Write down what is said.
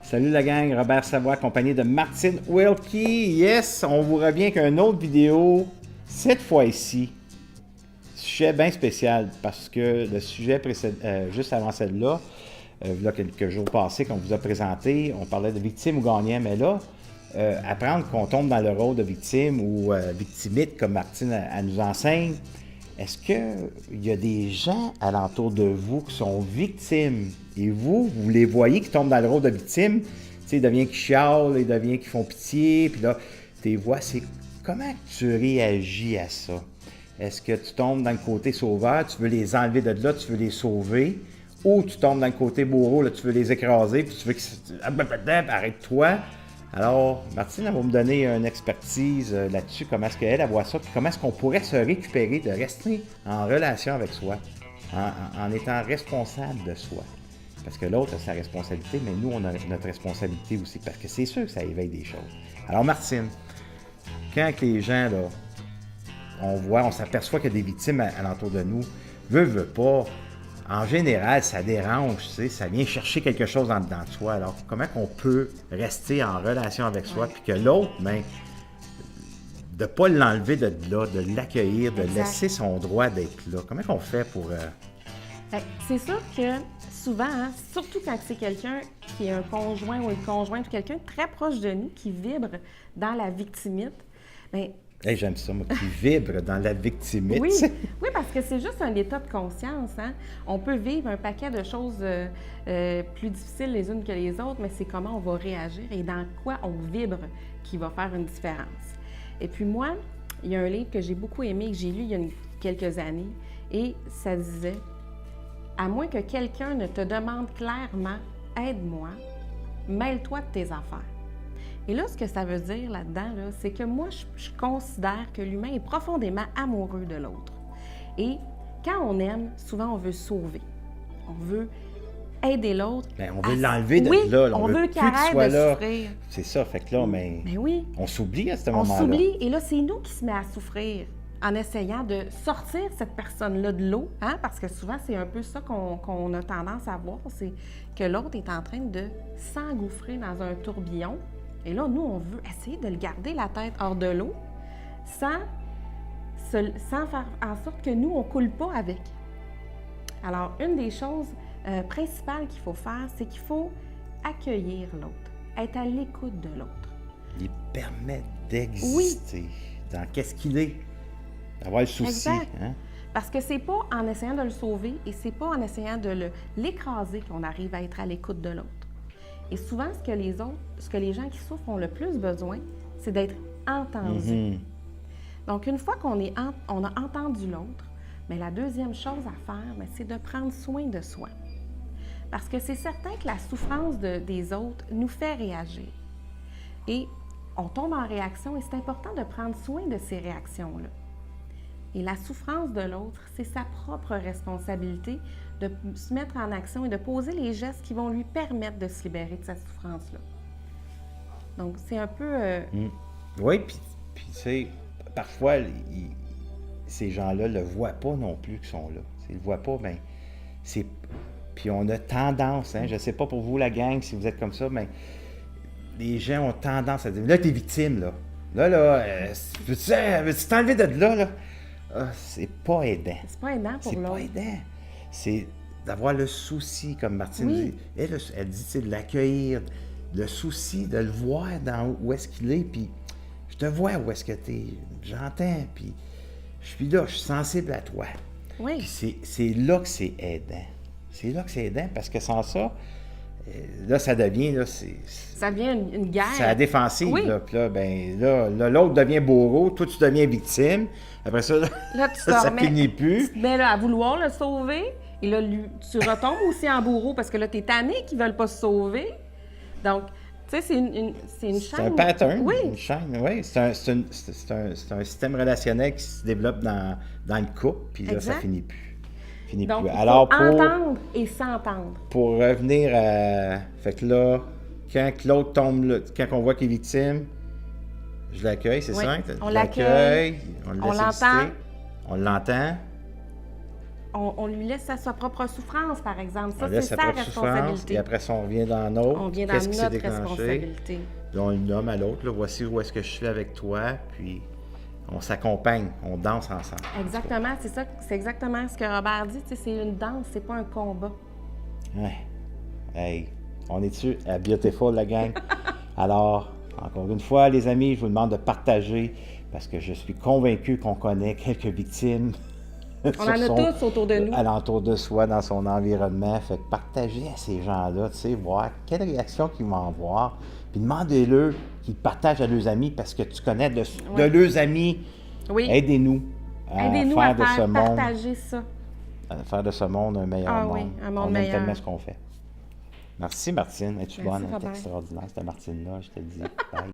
Salut la gang, Robert Savoie, accompagné de Martine Wilkie. Yes, on vous revient avec une autre vidéo, cette fois-ci. Sujet bien spécial, parce que le sujet juste avant celle-là, il y a quelques jours passés qu'on vous a présenté, on parlait de victime ou gagnant, mais là, apprendre qu'on tombe dans le rôle de victime ou victimite, comme Martine elle nous enseigne, est-ce qu'il y a des gens alentour de vous qui sont victimes et vous les voyez qui tombent dans le rôle de victime? Tu sais, il devient qu'ils chialent, il devient qu'ils font pitié, puis là, tes voix, c'est comment tu réagis à ça? Est-ce que tu tombes dans le côté sauveur, tu veux les enlever de là, tu veux les sauver, ou tu tombes dans le côté bourreau, là, tu veux les écraser, puis tu veux que arrête-toi. Alors, Martine, elle va me donner une expertise là-dessus, comment est-ce qu'elle voit ça, puis comment est-ce qu'on pourrait se récupérer de rester en relation avec soi, en étant responsable de soi. Parce que l'autre a sa responsabilité, mais nous, on a notre responsabilité aussi, parce que c'est sûr que ça éveille des choses. Alors, Martine, quand les gens, là, on s'aperçoit qu'il y a des victimes alentour de nous, veut pas, en général, ça dérange, tu sais, ça vient chercher quelque chose dans soi. Alors, comment on peut rester en relation avec soi, puis que l'autre, ben, de ne pas l'enlever de là, de l'accueillir, de laisser son droit d'être là. Comment on fait pour... C'est sûr que souvent, hein, surtout quand c'est quelqu'un qui est un conjoint ou une conjointe ou quelqu'un de très proche de nous qui vibre dans la victimite, bien, hey, j'aime ça, moi, qui vibre dans la victimite. Oui, oui, parce que c'est juste un état de conscience. Hein? On peut vivre un paquet de choses plus difficiles les unes que les autres, mais c'est comment on va réagir et dans quoi on vibre qui va faire une différence. Et puis moi, il y a un livre que j'ai beaucoup aimé, que j'ai lu il y a quelques années, et ça disait « À moins que quelqu'un ne te demande clairement « Aide-moi », mêle-toi de tes affaires ». Et là, ce que ça veut dire là-dedans, là, c'est que moi, je considère que l'humain est profondément amoureux de l'autre. Et quand on aime, souvent, on veut sauver. On veut aider l'autre. Bien, on veut l'enlever de là. On veut qu'il arrête de souffrir. C'est ça, fait que là, mais oui. On s'oublie à ce moment-là. On s'oublie, et là, c'est nous qui se met à souffrir en essayant de sortir cette personne-là de l'eau, hein? Parce que souvent, c'est un peu ça qu'on a tendance à voir, c'est que l'autre est en train de s'engouffrer dans un tourbillon. Et là, nous, on veut essayer de le garder la tête hors de l'eau sans faire en sorte que nous, on ne coule pas avec. Alors, une des choses principales qu'il faut faire, c'est qu'il faut accueillir l'autre, être à l'écoute de l'autre. Il permet d'exister dans qu'est-ce qu'il est, d'avoir le souci. Exact. Hein? Parce que c'est pas en essayant de le sauver et c'est pas en essayant de l'écraser qu'on arrive à être à l'écoute de l'autre. Et souvent, ce que les gens qui souffrent ont le plus besoin, c'est d'être entendus. Mm-hmm. Donc, une fois qu'on a entendu l'autre, mais la deuxième chose à faire, c'est de prendre soin de soi. Parce que c'est certain que la souffrance des autres nous fait réagir. Et on tombe en réaction et c'est important de prendre soin de ces réactions-là. Et la souffrance de l'autre, c'est sa propre responsabilité de se mettre en action et de poser les gestes qui vont lui permettre de se libérer de sa souffrance-là. Donc, c'est un peu... Oui, puis tu sais, parfois, ces gens-là ne le voient pas non plus qu'ils sont là. S'ils ne le voient pas, bien, c'est... Puis on a tendance, hein, je ne sais pas pour vous, la gang, si vous êtes comme ça, mais les gens ont tendance à dire, là, t'es victime, là. Là, veux-tu t'enlever de là? C'est pas aidant. C'est pas aidant pour l'autre. C'est pas aidant. C'est d'avoir le souci, comme Martine dit. Elle dit, c'est de l'accueillir, le souci, de le voir dans où est-ce qu'il est, puis je te vois où est-ce que tu es, j'entends, puis je suis là, je suis sensible à toi. Oui. Puis c'est là que c'est aidant. C'est là que c'est aidant, parce que sans ça, là, ça devient, là, ça devient une guerre. C'est la défensive, oui. Là. Puis là, ben, là, l'autre devient bourreau, toi, tu deviens victime. Après ça, là ça finit plus. Tu te mets là, à vouloir le sauver, et là, tu retombes aussi en bourreau, parce que là, t'es tanné qu'ils ne veulent pas se sauver. Donc, tu sais, c'est une chaîne. C'est un pattern, oui. Une chaîne, oui. C'est un système relationnel qui se développe dans le couple, puis là, ça finit plus. Donc, alors, il faut entendre et s'entendre. Pour revenir à... Fait que là, quand l'autre tombe, là, quand on voit qu'il est victime, je l'accueille, c'est ça? On l'accueille, on l'entend. On l'entend. on lui laisse sa propre souffrance, par exemple. On Ça, c'est laisse sa sa propre souffrance, responsabilité. et après ça, on vient dans notre. On vient dans Qu'est-ce qui s'est notre déclenché? responsabilité. Là, on le nomme à l'autre, là, voici où est-ce que je suis avec toi, puis on s'accompagne, on danse ensemble. Exactement, c'est ça, c'est exactement ce que Robert dit. Tu sais, c'est une danse, c'est pas un combat. Ouais. Hey, on est dessus à Beautiful, la gang. Alors, encore une fois, les amis, je vous demande de partager parce que je suis convaincu qu'on connaît quelques victimes. On en a tous autour de nous. Alentour de soi, dans son environnement. Fait que partagez à ces gens-là, tu sais, voir quelle réaction qu'ils vont avoir. Puis demandez-leur qu'ils partagent à leurs amis parce que tu connais de leurs amis. Oui. Aidez-nous à Aidez-nous faire à de ce monde. partager ça. À faire de ce monde un meilleur monde. Oui, un monde on meilleur. aime tellement ce qu'on fait. Merci, Martine. Es-tu Merci, bonne? C'est Robert. extraordinaire, cette Martine-là, je te dis. Bye.